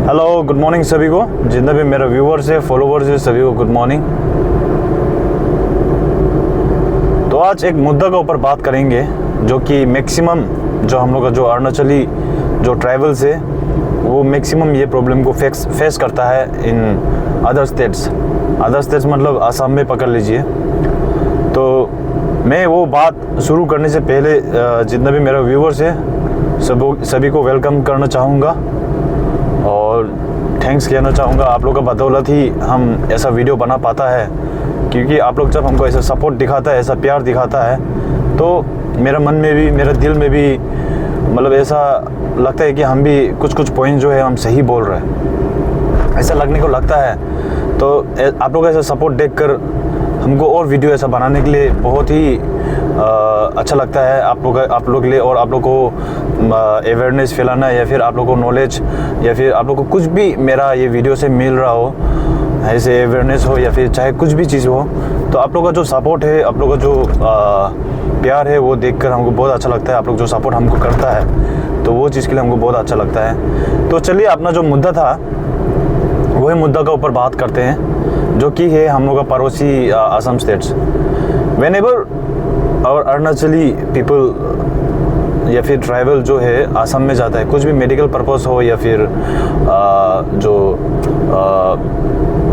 Hello, good morning सभी को। जितना भी मेरा व्यूवर्स है, फॉलोवर्स है, सभी को गुड मॉर्निंग। तो आज एक मुद्दा के ऊपर बात करेंगे जो कि मैक्सिमम जो हम लोग का जो अरुणाचली जो ट्रैवल्स है वो मैक्सिमम ये प्रॉब्लम को फेस करता है इन अदर स्टेट्स मतलब आसाम में पकड़ लीजिए। तो मैं वो बात शुरू करने से पहले जितना भी मेरा व्यूवर्स है सभी को वेलकम करना चाहूँगा और थैंक्स कहना चाहूँगा। आप लोग का बदौलत ही हम ऐसा वीडियो बना पाता है, क्योंकि आप लोग जब हमको ऐसा सपोर्ट दिखाता है, ऐसा प्यार दिखाता है, तो मेरा मन में भी, मेरे दिल में भी मतलब ऐसा लगता है कि हम भी कुछ पॉइंट जो है हम सही बोल रहे हैं, ऐसा लगने को लगता है। तो आप लोग ऐसा सपोर्ट देखकर हमको और वीडियो ऐसा बनाने के लिए बहुत ही अच्छा लगता है आप लोग के लिए, और आप लोग को अवेयरनेस फैलाना या फिर आप लोग को नॉलेज या फिर आप लोग को कुछ भी मेरा ये वीडियो से मिल रहा हो, ऐसे अवेयरनेस हो या फिर चाहे कुछ भी चीज़ हो, तो आप लोग का जो सपोर्ट है, आप लोग का जो प्यार है वो देखकर हमको बहुत अच्छा लगता है। आप लोग जो सपोर्ट हमको करता है तो वो चीज़ के लिए हमको बहुत अच्छा लगता है। तो चलिए, अपना जो मुद्दा था वही मुद्दा के ऊपर बात करते हैं, जो कि है हम लोग का पड़ोसी असम स्टेट्स। व्हेनेवर और अरुणाचली पीपल या फिर ट्राइबल जो है असम में जाता है, कुछ भी मेडिकल पर्पस हो या फिर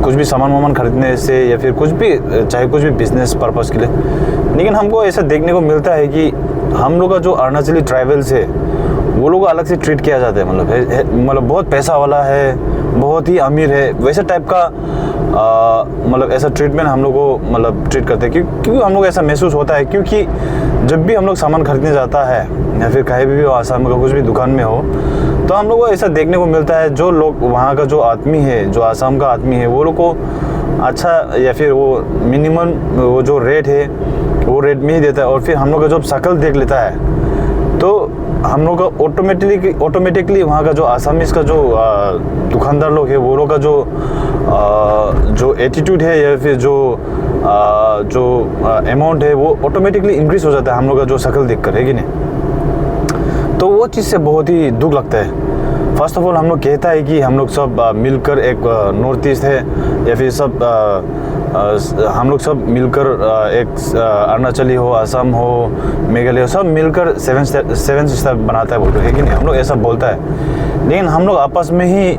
कुछ भी सामान खरीदने से या फिर चाहे कुछ भी बिजनेस पर्पस के लिए, लेकिन हमको ऐसा देखने को मिलता है कि हम लोग का जो अरुणाचली ट्राइबल्स है वो लोग अलग से ट्रीट किया जाता है। मतलब बहुत पैसा वाला है, बहुत ही अमीर है, वैसे टाइप का मतलब ऐसा ट्रीटमेंट हम लोग को मतलब ट्रीट करते हैं। क्योंकि हम लोग ऐसा महसूस होता है, क्योंकि जब भी हम लोग सामान खरीदने जाता है या फिर कहीं भी हो, आसाम का कुछ भी दुकान में हो, तो हम लोग को ऐसा देखने को मिलता है जो लोग वहाँ का जो आदमी है, जो आसाम का आदमी है, वो लोग को अच्छा या फिर वो मिनिमम वो जो रेट है वो रेट में ही देता है, और फिर हम लोग का जब शक्ल देख लेता है तो हम लोग का ऑटोमेटिकली वहाँ का जो आसामीज़ का जो दुकानदार लोग है वो लोग का जो एटीट्यूड है या फिर जो अमाउंट है वो ऑटोमेटिकली इंक्रीज हो जाता है हम लोग का जो शक्ल देखकर, है कि नहीं। तो वो चीज़ से बहुत ही दुख लगता है। फर्स्ट ऑफ ऑल हम लोग कहता है कि हम लोग सब मिलकर एक नॉर्थ ईस्ट है, या फिर सब हम लोग सब मिलकर एक अरुणाचली हो, असम हो, मेघालय हो, सब मिलकर सेवन स्टार बनाता है, बोल रहे हैं कि नहीं, हम लोग ऐसा बोलता है। लेकिन हम लोग आपस में ही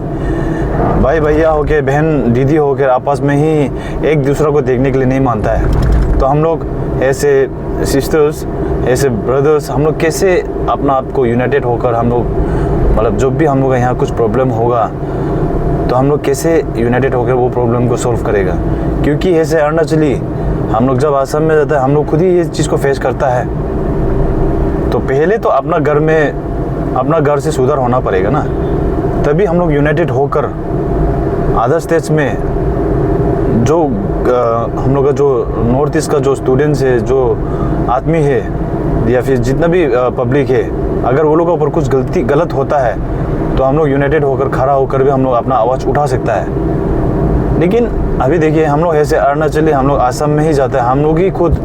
भाई भैया होके, बहन दीदी होकर आपस में ही एक दूसरे को देखने के लिए नहीं मानता है। तो हम लोग ऐसे सिस्टर्स, ऐसे ब्रदर्स, हम लोग कैसे अपना आप को यूनाइटेड होकर हम लोग मतलब जब भी हम लोग यहाँ कुछ प्रॉब्लम होगा तो हम लोग कैसे यूनाइटेड होकर वो प्रॉब्लम को सॉल्व करेगा। क्योंकि ऐसे अरुणाचली हम लोग जब आसाम में जाता है हम लोग खुद ही ये चीज़ को फेस करता है। तो पहले तो अपना घर से सुधार होना पड़ेगा ना, तभी हम लोग यूनाइटेड होकर अदर स्टेट्स में जो हम लोग का जो नॉर्थ ईस्ट का जो स्टूडेंट्स है, जो आदमी है या फिर जितना भी पब्लिक है, अगर वो लोग के ऊपर कुछ गलत होता है तो हम लोग यूनाइटेड होकर खड़ा होकर भी हम लोग अपना आवाज़ उठा सकता है। लेकिन अभी देखिए, हम लोग ऐसे अरुणाचली हम लोग आसाम में ही जाते हैं, हम लोग ही खुद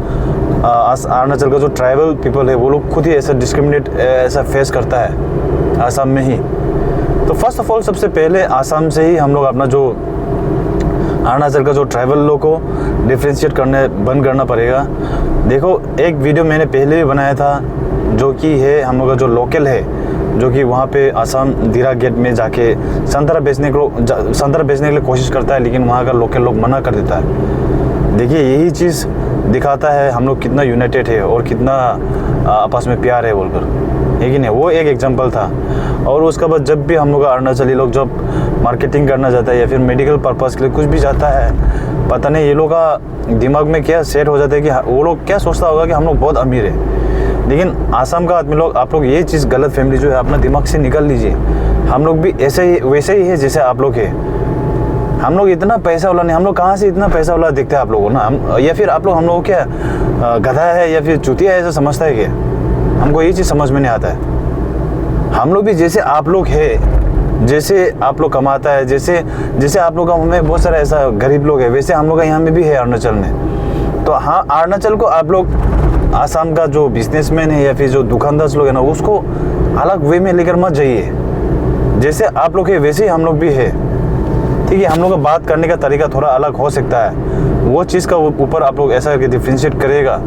अरुणाचल का जो ट्राइबल पीपल है वो लोग खुद ही ऐसा डिस्क्रिमिनेट ऐसा फेस करता है आसाम में ही। तो फर्स्ट ऑफ ऑल सबसे पहले आसाम से ही हम लोग अपना जो अरुणाचल का जो ट्राइबल लोग को डिफ्रेंशिएट बंद करना पड़ेगा। देखो, एक वीडियो मैंने पहले भी बनाया था जो कि है हम लोग का जो लोकल है, जो कि वहाँ पे आसाम दिरा गेट में जाके संतरा बेचने के लिए कोशिश करता है, लेकिन वहाँ का लोकल लोग मना कर देता है। देखिए, यही चीज़ दिखाता है हम लोग कितना यूनाइटेड है और कितना आपस में प्यार है बोलकर, है कि नहीं। वो एक एग्जांपल था। और उसके बाद जब भी हम लोग अरुणाचली लोग जब मार्केटिंग करना जाता है या फिर मेडिकल पर्पस के लिए कुछ भी जाता है, पता नहीं ये लोग का दिमाग में क्या सेट हो जाता है कि वो लोग क्या सोचता होगा कि हम लोग बहुत अमीर है। लेकिन आसाम का आदमी लोग, आप लोग ये चीज़ गलत फैमिली जो है अपना दिमाग से निकाल लीजिए। हम लोग भी वैसे ही है जैसे आप लोग है। हम लोग इतना पैसा वाला नहीं, हम लोग कहाँ से इतना पैसा वाला दिखते हैं आप लोगों ना, या फिर आप लोग हम लोग क्या गधा है या फिर चूतिया है ऐसा समझता है क्या? हमको ये चीज़ समझ में नहीं आता है। हम लोग भी जैसे आप लोग है, जैसे आप लोग कमाता है, जैसे आप लोग में बहुत सारा ऐसा गरीब लोग है, वैसे हम लोग यहाँ में भी है अरुणाचल में। तो हाँ, अरुणाचल को आप लोग आसाम का जो बिजनेसमैन है या फिर जो दुकानदार लोग है ना, उसको अलग वे में लेकर मत जाइए। जैसे आप लोग है वैसे ही हम लोग भी है, ठीक है। हम लोग का बात करने का तरीका थोड़ा अलग हो सकता है, वो चीज़ का ऊपर आप लोग ऐसा करके डिफ्रेंशिएट करेगा,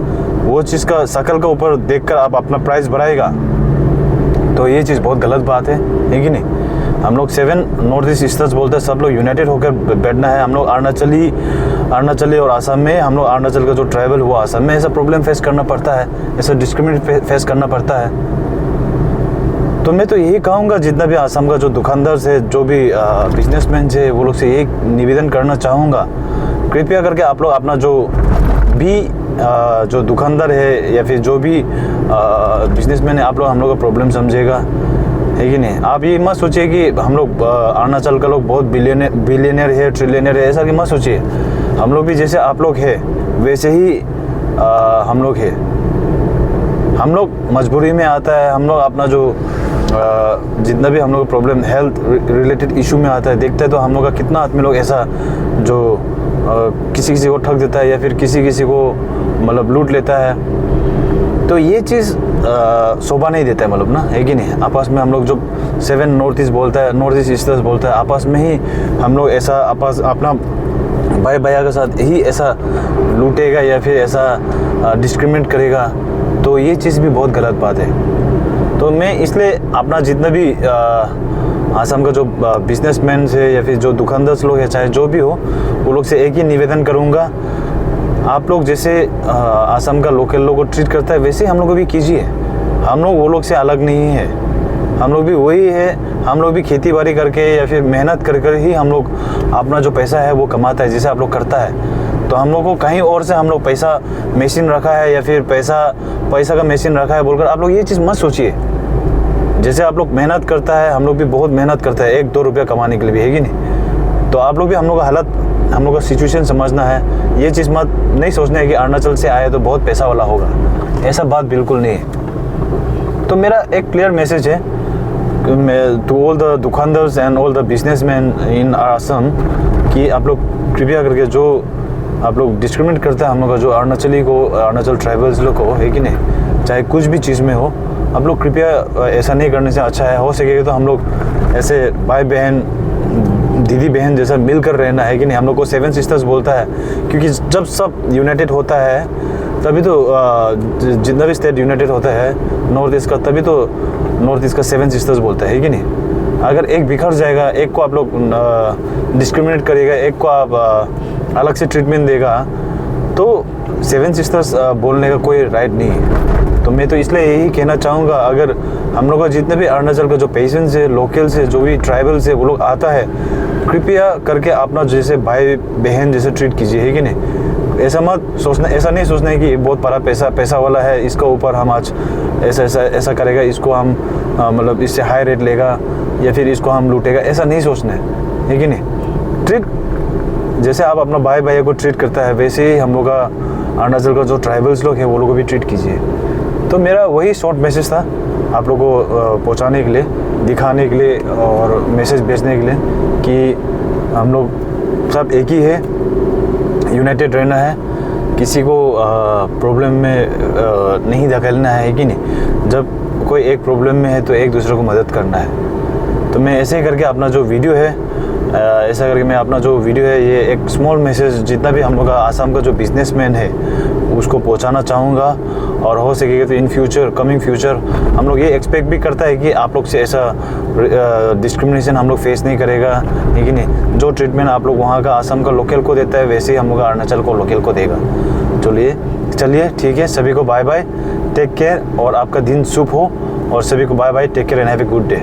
वो चीज़ का शक्ल का ऊपर देखकर आप अपना प्राइस बढ़ाएगा, तो ये चीज़ बहुत गलत बात है कि नहीं। हम लोग 7 नॉर्थ ईस्ट स्टेट्स बोलते हैं, सब लोग यूनाइटेड होकर बैठना है। हम लोग अरुणाचली और आसाम में, हम लोग अरुणाचल का जो ट्राइबल हुआ आसाम में, ऐसा प्रॉब्लम फेस करना पड़ता है, ऐसा डिस्क्रिमिनेट फेस करना पड़ता है। तो मैं तो यही कहूँगा, जितना भी आसाम का जो दुकानदार है, जो भी बिजनेसमैन है, वो लोग से यही निवेदन करना चाहूँगा, कृपया करके आप लोग अपना जो भी जो दुकानदार है या फिर जो भी बिजनेसमैन है, आप लोग हम लोग का प्रॉब्लम समझेगा, है कि नहीं। आप ये मत सोचिए कि हम लोग अरुणाचल का लोग बहुत बिलियनर है, ट्रिलियनर है, ऐसा कि मत सोचिए। हम लोग भी जैसे आप लोग है वैसे ही हम लोग है। हम लोग मजबूरी में आता है, हम लोग अपना जो जितना भी हम लोग का प्रॉब्लम हेल्थ रिलेटेड इशू में आता है, देखते हैं तो हम लोग का कितना आदमी लोग ऐसा जो किसी को ठग देता है या फिर किसी को मतलब लूट लेता है। तो ये चीज़ शोभा नहीं देता है, मतलब ना, है कि नहीं। आपस में हम लोग जो 7 नॉर्थ ईस्ट बोलता है, नॉर्थ ईस्ट स्टेट्स बोलता है, आपस में ही हम लोग ऐसा अपना भाई भैया के साथ ही ऐसा लूटेगा या फिर ऐसा डिस्क्रिमिनेट करेगा, तो ये चीज़ भी बहुत गलत बात है। तो मैं इसलिए अपना जितना भी आसाम का जो बिजनेसमैन है या फिर जो दुकानदार लोग हैं, चाहे जो भी हो, वो लोग से एक ही निवेदन करूँगा, आप लोग जैसे आसाम का लोकल लोगों को ट्रीट करता है वैसे हम लोग को भी कीजिए। हम लोग वो लोग से अलग नहीं है, हम लोग भी वही है। हम लोग भी खेती बाड़ी करके या फिर मेहनत कर ही हम लोग अपना जो पैसा है वो कमाता है, जैसे आप लोग करता है। तो हम लोग को कहीं और से हम लोग पैसा मशीन रखा है या फिर पैसा का मशीन रखा है बोलकर आप लोग ये चीज़ मत सोचिए। जैसे आप लोग मेहनत करता है, हम लोग भी बहुत मेहनत करता है 1-2 रुपया कमाने के लिए भी, है कि नहीं। तो आप लोग भी हम लोग का हालत, हम लोग का सिचुएशन समझना है। ये चीज़ मत नहीं सोचना है कि अरुणाचल से आए तो बहुत पैसा वाला होगा, ऐसा बात बिल्कुल नहीं है। तो मेरा एक क्लियर मैसेज है टू ऑल द दुकानदार्स and all the businessman in Assam कि आप लोग कृपया करके जो आप लोग डिस्क्रिमिनेट करते हैं हम लोग का जो अरुणाचल ट्राइबल्स लोग को, है कि नहीं, चाहे कुछ भी चीज़ में हो, आप लोग कृपया ऐसा नहीं करने से अच्छा है। हो सकेगा तो हम लोग ऐसे भाई बहन दीदी बहन जैसा मिलकर रहना, है कि नहीं। हम लोग को 7 सिस्टर्स बोलता है, क्योंकि जब सब यूनाइटेड होता है तभी तो जितना भी स्टेट यूनाइटेड होता है नॉर्थ ईस्ट का, तभी तो नॉर्थ ईस्ट का 7 सिस्टर्स बोलता है कि नहीं। अगर एक बिखर जाएगा, एक को आप लोग डिस्क्रिमिनेट करेगा, एक को आप अलग से ट्रीटमेंट देगा, तो 7 सिस्टर्स बोलने का कोई राइट नहीं है। तो मैं तो इसलिए यही कहना चाहूँगा, अगर हम लोग का जितने भी अरुणाचल का जो पेशेंट्स है, लोकल्स है, जो भी ट्राइबल्स है, वो लोग आता है, कृपया करके अपना जैसे भाई बहन जैसे ट्रीट कीजिए, है कि नहीं। ऐसा मत सोचना, ऐसा नहीं सोचना है कि बहुत बड़ा पैसा वाला है, इसका ऊपर हम आज ऐसा करेगा, इसको हम मतलब इससे हाई रेट लेगा या फिर इसको हम लूटेगा, ऐसा नहीं सोचना है कि नहीं। ट्रीट जैसे आप अपना भाई भैया को ट्रीट करता है वैसे ही हम लोग का अरुणाचल का जो ट्राइबल्स लोग हैं वो लोग को भी ट्रीट कीजिए। तो मेरा वही शॉर्ट मैसेज था आप लोगों को पहुंचाने के लिए, दिखाने के लिए और मैसेज भेजने के लिए कि हम लोग सब एक ही है, यूनाइटेड रहना है, किसी को प्रॉब्लम में नहीं धकेलना है कि नहीं। जब कोई एक प्रॉब्लम में है तो एक दूसरे को मदद करना है। तो मैं ऐसे ही करके अपना जो वीडियो है ये एक स्मॉल मैसेज जितना भी हम लोग का आसाम का जो बिजनेसमैन है उसको पहुंचाना चाहूँगा। और हो सकेगा तो इन फ्यूचर, कमिंग फ्यूचर, हम लोग ये एक्सपेक्ट भी करता है कि आप लोग से ऐसा डिस्क्रिमिनेशन हम लोग फेस नहीं करेगा, है कि नहीं। जो ट्रीटमेंट आप लोग वहाँ का आसाम का लोकल को देता है वैसे ही हम लोग अरुणाचल को लोकल को देगा। चलिए ठीक है, सभी को बाय बाय, टेक केयर और आपका दिन शुभ हो। और सभी को bye bye, take care and have a good day.